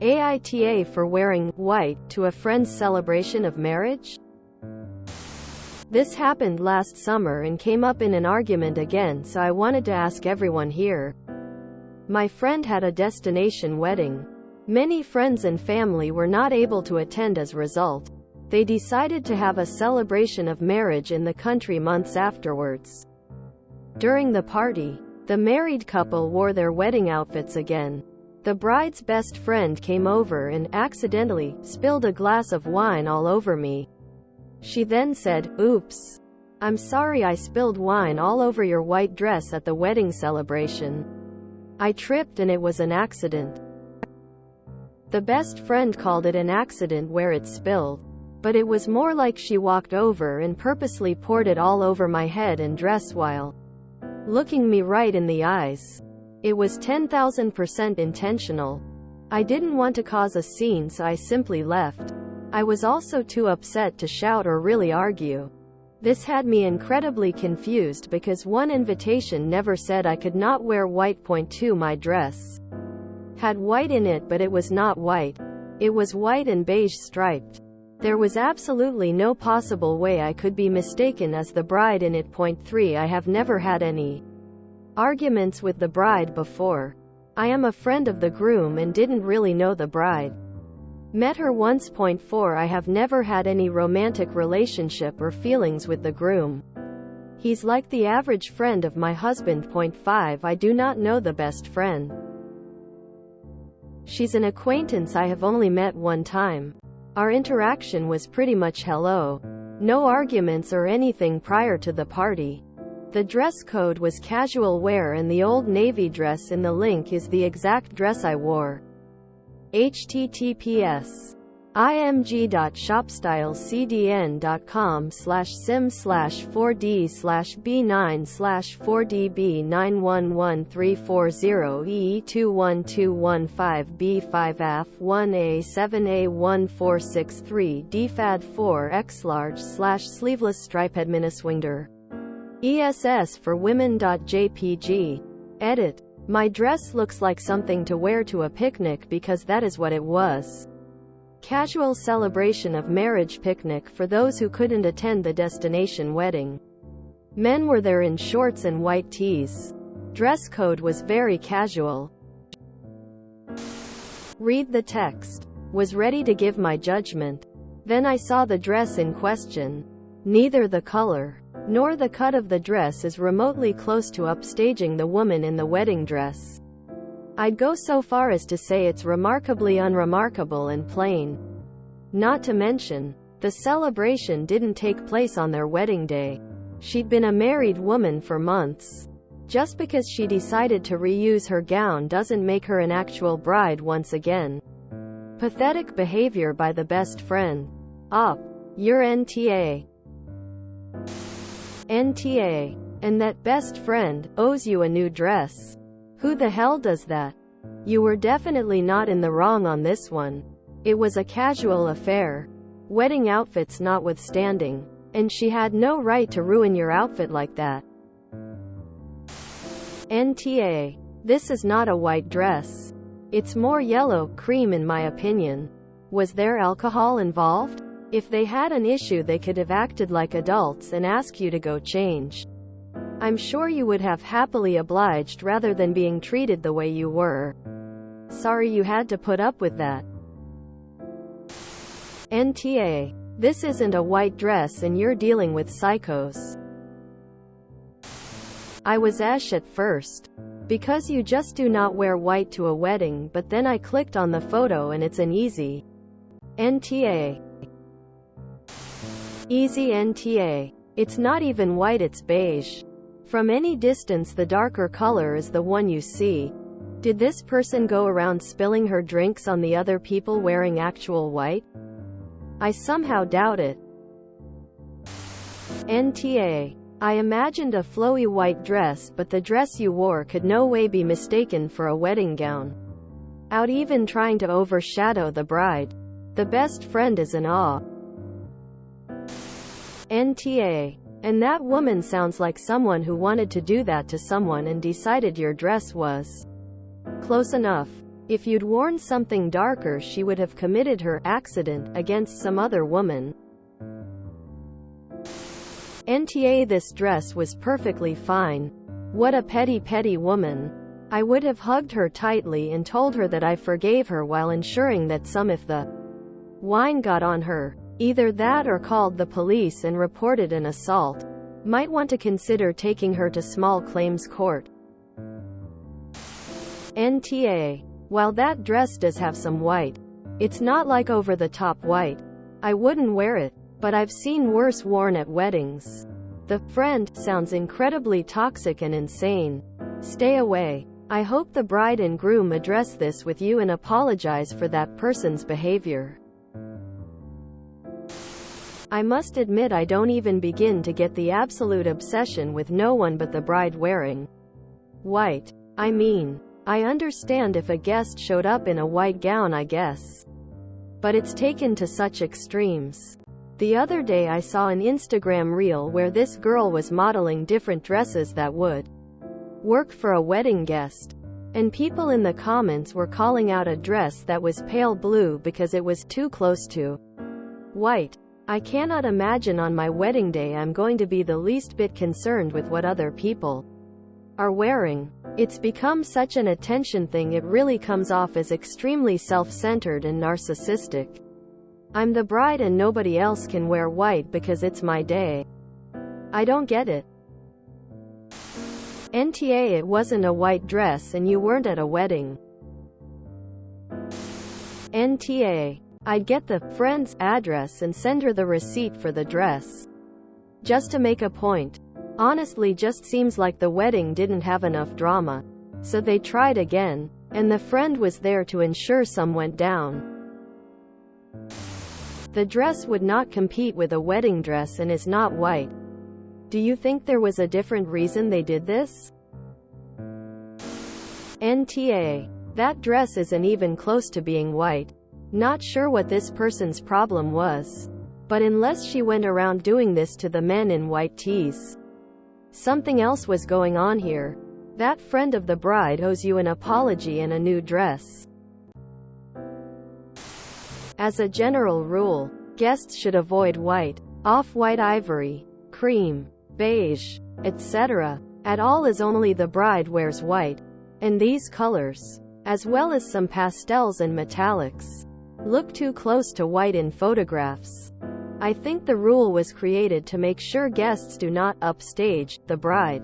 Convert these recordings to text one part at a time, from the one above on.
AITA for wearing white to a friend's celebration of marriage? This happened last summer and came up in an argument again, so I wanted to ask everyone here. My friend had a destination wedding. Many friends and family were not able to attend as a result. They decided to have a celebration of marriage in the country months afterwards. During the party, the married couple wore their wedding outfits again. The bride's best friend came over and, accidentally, spilled a glass of wine all over me. She then said, "Oops. I'm sorry I spilled wine all over your white dress at the wedding celebration. I tripped and it was an accident." The best friend called it an accident where it spilled. But it was more like she walked over and purposely poured it all over my head and dress while looking me right in the eyes. It was 10,000% intentional. I didn't want to cause a scene, so I simply left. I was also too upset to shout or really argue. This had me incredibly confused because one invitation never said I could not wear white. My dress had white in it, but it was not white. It was white and beige striped. There was absolutely no possible way I could be mistaken as the bride in it. 3 I have never had any arguments with the bride before. I am a friend of the groom and didn't really know the bride. Met her once. 4 I have never had any romantic relationship or feelings with the groom. He's like the average friend of my husband. 5 I do not know the best friend. She's an acquaintance I have only met one time. Our interaction was pretty much hello. No arguments or anything prior to the party. The dress code was casual wear and the old navy dress in the link is the exact dress I wore. https img.shopstyle.cdn.com/sim/4d/b9/4d-12153 dfad 4 x large /sleeveless stripe adminiswinger ESS for women.jpg. Edit. My dress looks like something to wear to a picnic because that is what it was. Casual celebration of marriage picnic for those who couldn't attend the destination wedding. Men were there in shorts and white tees. Dress code was very casual. Read the text. Was ready to give my judgment. Then I saw the dress in question. Neither the color nor the cut of the dress is remotely close to upstaging the woman in the wedding dress. I'd go so far as to say it's remarkably unremarkable and plain. Not to mention, the celebration didn't take place on their wedding day. She'd been a married woman for months. Just because she decided to reuse her gown doesn't make her an actual bride once again. Pathetic behavior by the best friend. Up. Your NTA. NTA. And that best friend owes you a new dress. Who the hell does that? You were definitely not in the wrong on this one. It was a casual affair. Wedding outfits notwithstanding. And she had no right to ruin your outfit like that. NTA. This is not a white dress. It's more yellow, cream in my opinion. Was there alcohol involved? If they had an issue they could have acted like adults and asked you to go change. I'm sure you would have happily obliged rather than being treated the way you were. Sorry you had to put up with that. NTA. This isn't a white dress and you're dealing with psychos. I was ash at first. Because you just do not wear white to a wedding, but then I clicked on the photo and it's an easy NTA. Easy NTA. It's not even white, it's beige. From any distance the darker color is the one you see. Did this person go around spilling her drinks on the other people wearing actual white? I somehow doubt it. NTA. I imagined a flowy white dress, but the dress you wore could no way be mistaken for a wedding gown. Out even trying to overshadow the bride. The best friend is in awe. NTA. And that woman sounds like someone who wanted to do that to someone and decided your dress was close enough. If you'd worn something darker, she would have committed her accident against some other woman. NTA, this dress was perfectly fine. What a petty woman. I would have hugged her tightly and told her that I forgave her while ensuring that some if the wine got on her. Either that or called the police and reported an assault. Might want to consider taking her to small claims court. NTA. While that dress does have some white, it's not like over-the-top white. I wouldn't wear it, but I've seen worse worn at weddings. The friend sounds incredibly toxic and insane. Stay away. I hope the bride and groom address this with you and apologize for that person's behavior. I must admit I don't even begin to get the absolute obsession with no one but the bride wearing white. I mean, I understand if a guest showed up in a white gown, I guess. But it's taken to such extremes. The other day I saw an Instagram reel where this girl was modeling different dresses that would work for a wedding guest. And people in the comments were calling out a dress that was pale blue because it was too close to white. I cannot imagine on my wedding day I'm going to be the least bit concerned with what other people are wearing. It's become such an attention thing, it really comes off as extremely self-centered and narcissistic. I'm the bride and nobody else can wear white because it's my day. I don't get it. NTA, it wasn't a white dress and you weren't at a wedding. NTA. I'd get the friend's address and send her the receipt for the dress. Just to make a point. Honestly, just seems like the wedding didn't have enough drama. So they tried again, and the friend was there to ensure some went down. The dress would not compete with a wedding dress and is not white. Do you think there was a different reason they did this? NTA. That dress isn't even close to being white. Not sure what this person's problem was. But unless she went around doing this to the men in white tees, something else was going on here. That friend of the bride owes you an apology and a new dress. As a general rule, guests should avoid white, off-white, ivory, cream, beige, etc. at all, as only the bride wears white. And these colors, as well as some pastels and metallics, look too close to white in photographs. I think the rule was created to make sure guests do not upstage the bride.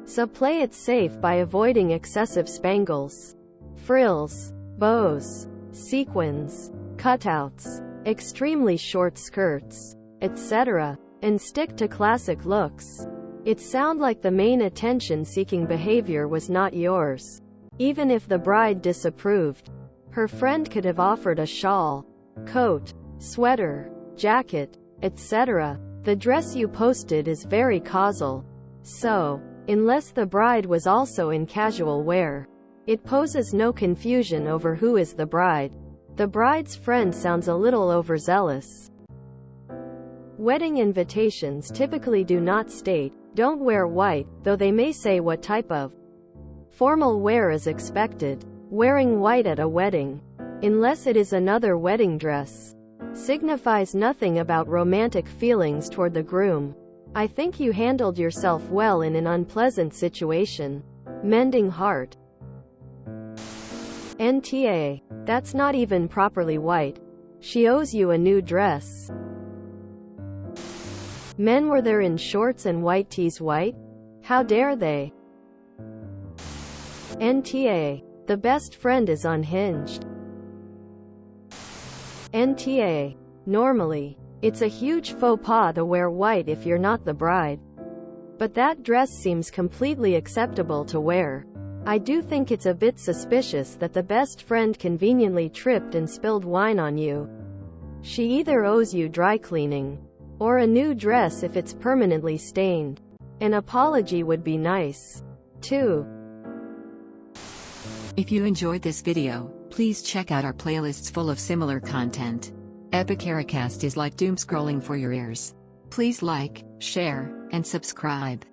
So play it safe by avoiding excessive spangles, frills, bows, sequins, cutouts, extremely short skirts, etc. and stick to classic looks. It sounds like the main attention-seeking behavior was not yours. Even if the bride disapproved, her friend could have offered a shawl, coat, sweater, jacket, etc. The dress you posted is very casual. So, unless the bride was also in casual wear, it poses no confusion over who is the bride. The bride's friend sounds a little overzealous. Wedding invitations typically do not state, "Don't wear white," though they may say what type of formal wear is expected. Wearing white at a wedding, unless it is another wedding dress, signifies nothing about romantic feelings toward the groom. I think you handled yourself well in an unpleasant situation. Mending heart. NTA. That's not even properly white. She owes you a new dress. Men were there in shorts and white tees. White? How dare they? NTA. The best friend is unhinged. NTA. Normally, it's a huge faux pas to wear white if you're not the bride. But that dress seems completely acceptable to wear. I do think it's a bit suspicious that the best friend conveniently tripped and spilled wine on you. She either owes you dry cleaning, or a new dress if it's permanently stained. An apology would be nice, too. If you enjoyed this video, please check out our playlists full of similar content. AmITheAsshole is like doom scrolling for your ears. Please like, share, and subscribe.